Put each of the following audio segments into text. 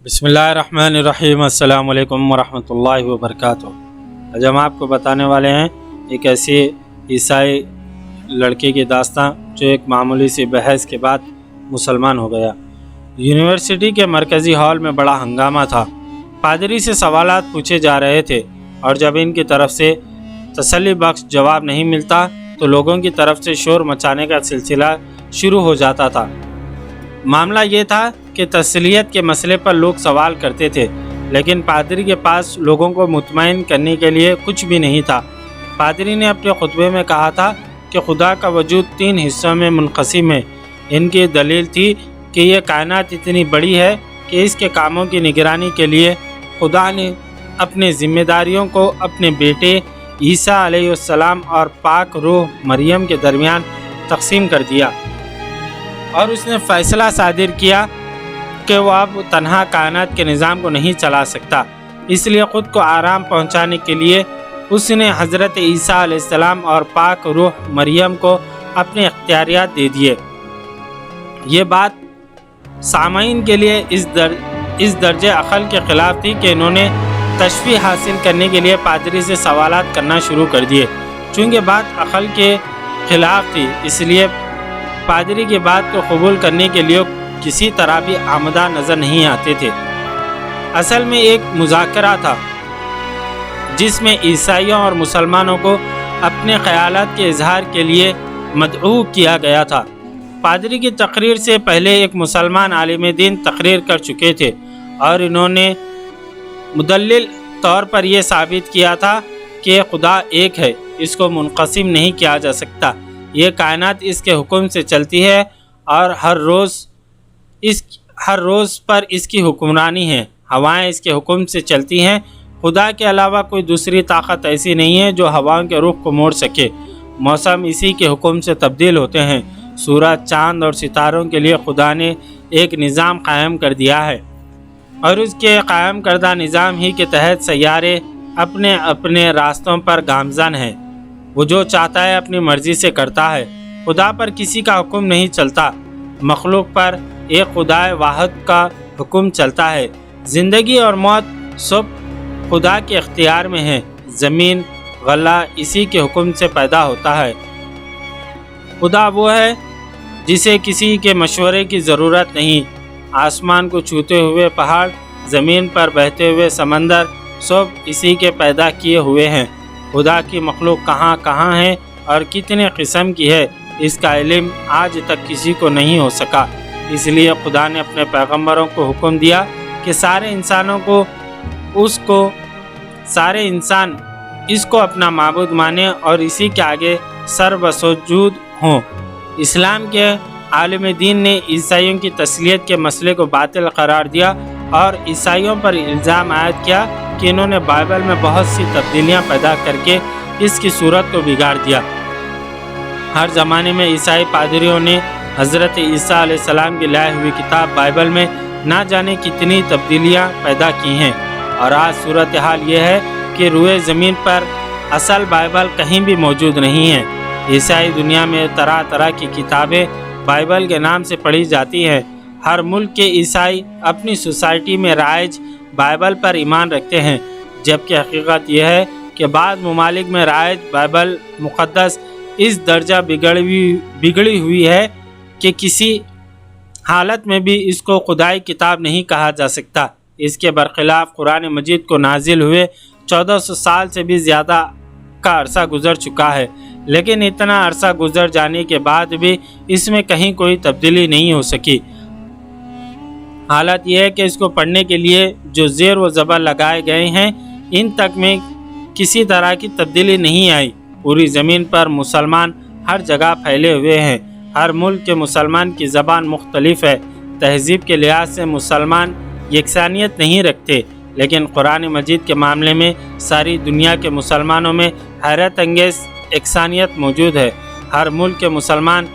بسم اللہ الرحمن الرحیم۔ السلام علیکم ورحمۃ اللہ وبرکاتہ۔ آج ہم آپ کو بتانے والے ہیں ایک ایسی عیسائی لڑکے کی داستان جو ایک معمولی سی بحث کے بعد مسلمان ہو گیا۔ یونیورسٹی کے مرکزی ہال میں بڑا ہنگامہ تھا۔ پادری سے سوالات پوچھے جا رہے تھے اور جب ان کی طرف سے تسلی بخش جواب نہیں ملتا تو لوگوں کی طرف سے شور مچانے کا سلسلہ شروع ہو جاتا تھا۔ معاملہ یہ تھا کہ تسلیت کے مسئلے پر لوگ سوال کرتے تھے لیکن پادری کے پاس لوگوں کو مطمئن کرنے کے لیے کچھ بھی نہیں تھا۔ پادری نے اپنے خطبے میں کہا تھا کہ خدا کا وجود 3 حصوں میں منقسم ہے۔ ان کی دلیل تھی کہ یہ کائنات اتنی بڑی ہے کہ اس کے کاموں کی نگرانی کے لیے خدا نے اپنے ذمہ داریوں کو اپنے بیٹے عیسیٰ علیہ السلام اور پاک روح مریم کے درمیان تقسیم کر دیا، اور اس نے فیصلہ صادر کیا کہ وہ اب تنہا کائنات کے نظام کو نہیں چلا سکتا۔ اس لیے خود کو آرام پہنچانے کے لیے اس نے حضرت عیسیٰ علیہ السلام اور پاک روح مریم کو اپنے اختیارات دے دیے۔ یہ بات سامعین کے لیے اس درجے عقل کے خلاف تھی کہ انہوں نے تشفیع حاصل کرنے کے لیے پادری سے سوالات کرنا شروع کر دیے۔ چونکہ بات عقل کے خلاف تھی اس لیے پادری کی بات کو قبول کرنے کے لیے کسی طرح بھی آمادہ نظر نہیں آتے تھے۔ اصل میں ایک مذاکرہ تھا جس میں عیسائیوں اور مسلمانوں کو اپنے خیالات کے اظہار کے لیے مدعو کیا گیا تھا۔ پادری کی تقریر سے پہلے ایک مسلمان عالم دین تقریر کر چکے تھے اور انہوں نے مدلل طور پر یہ ثابت کیا تھا کہ خدا ایک ہے، اس کو منقسم نہیں کیا جا سکتا۔ یہ کائنات اس کے حکم سے چلتی ہے اور ہر روز پر اس کی حکمرانی ہے۔ ہوائیں اس کے حکم سے چلتی ہیں۔ خدا کے علاوہ کوئی دوسری طاقت ایسی نہیں ہے جو ہواؤں کے رخ کو موڑ سکے۔ موسم اسی کے حکم سے تبدیل ہوتے ہیں۔ سورج، چاند اور ستاروں کے لیے خدا نے ایک نظام قائم کر دیا ہے اور اس کے قائم کردہ نظام ہی کے تحت سیارے اپنے اپنے راستوں پر گامزن ہیں۔ وہ جو چاہتا ہے اپنی مرضی سے کرتا ہے۔ خدا پر کسی کا حکم نہیں چلتا۔ مخلوق پر ایک خدا واحد کا حکم چلتا ہے۔ زندگی اور موت سب خدا کے اختیار میں ہے۔ زمین، غلہ اسی کے حکم سے پیدا ہوتا ہے۔ خدا وہ ہے جسے کسی کے مشورے کی ضرورت نہیں۔ آسمان کو چھوتے ہوئے پہاڑ، زمین پر بہتے ہوئے سمندر سب اسی کے پیدا کیے ہوئے ہیں۔ خدا کی مخلوق کہاں کہاں ہے اور کتنے قسم کی ہے، اس کا علم آج تک کسی کو نہیں ہو سکا۔ اس لیے خدا نے اپنے پیغمبروں کو حکم دیا کہ سارے انسان اس کو اپنا معبود مانیں اور اسی کے آگے سر بسجود ہوں۔ اسلام کے عالم دین نے عیسائیوں کی تسلیت کے مسئلے کو باطل قرار دیا اور عیسائیوں پر الزام عائد کیا کہ انہوں نے بائبل میں بہت سی تبدیلیاں پیدا کر کے اس کی صورت کو بگاڑ دیا۔ ہر زمانے میں عیسائی پادریوں نے حضرت عیسیٰ علیہ السلام کی لائی ہوئی کتاب بائبل میں نہ جانے کتنی تبدیلیاں پیدا کی ہیں، اور آج صورتحال یہ ہے کہ روئے زمین پر اصل بائبل کہیں بھی موجود نہیں ہے۔ عیسائی دنیا میں طرح طرح کی کتابیں بائبل کے نام سے پڑھی جاتی ہیں۔ ہر ملک کے عیسائی اپنی سوسائٹی میں رائج بائبل پر ایمان رکھتے ہیں، جبکہ حقیقت یہ ہے کہ بعض ممالک میں رائج بائبل مقدس اس درجہ بگڑی ہوئی ہے کہ کسی حالت میں بھی اس کو خدائی کتاب نہیں کہا جا سکتا۔ اس کے برخلاف قرآن مجید کو نازل ہوئے 1400 سال سے بھی زیادہ کا عرصہ گزر چکا ہے، لیکن اتنا عرصہ گزر جانے کے بعد بھی اس میں کہیں کوئی تبدیلی نہیں ہو سکی۔ حالت یہ ہے کہ اس کو پڑھنے کے لیے جو زیر و زبر لگائے گئے ہیں ان تک میں کسی طرح کی تبدیلی نہیں آئی۔ پوری زمین پر مسلمان ہر جگہ پھیلے ہوئے ہیں۔ ہر ملک کے مسلمان کی زبان مختلف ہے۔ تہذیب کے لحاظ سے مسلمان یکسانیت نہیں رکھتے، لیکن قرآن مجید کے معاملے میں ساری دنیا کے مسلمانوں میں حیرت انگیز یکسانیت موجود ہے۔ ہر ملک کے مسلمان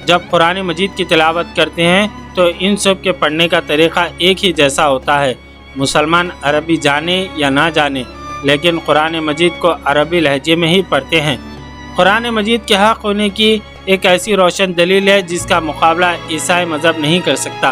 جب قرآن مجید کی تلاوت کرتے ہیں تو ان سب کے پڑھنے کا طریقہ ایک ہی جیسا ہوتا ہے۔ مسلمان عربی جانے یا نہ جانے، لیکن قرآن مجید کو عربی لہجے میں ہی پڑھتے ہیں۔ قرآن مجید کے حق ہونے کی ایک ایسی روشن دلیل ہے جس کا مقابلہ عیسائی مذہب نہیں کر سکتا۔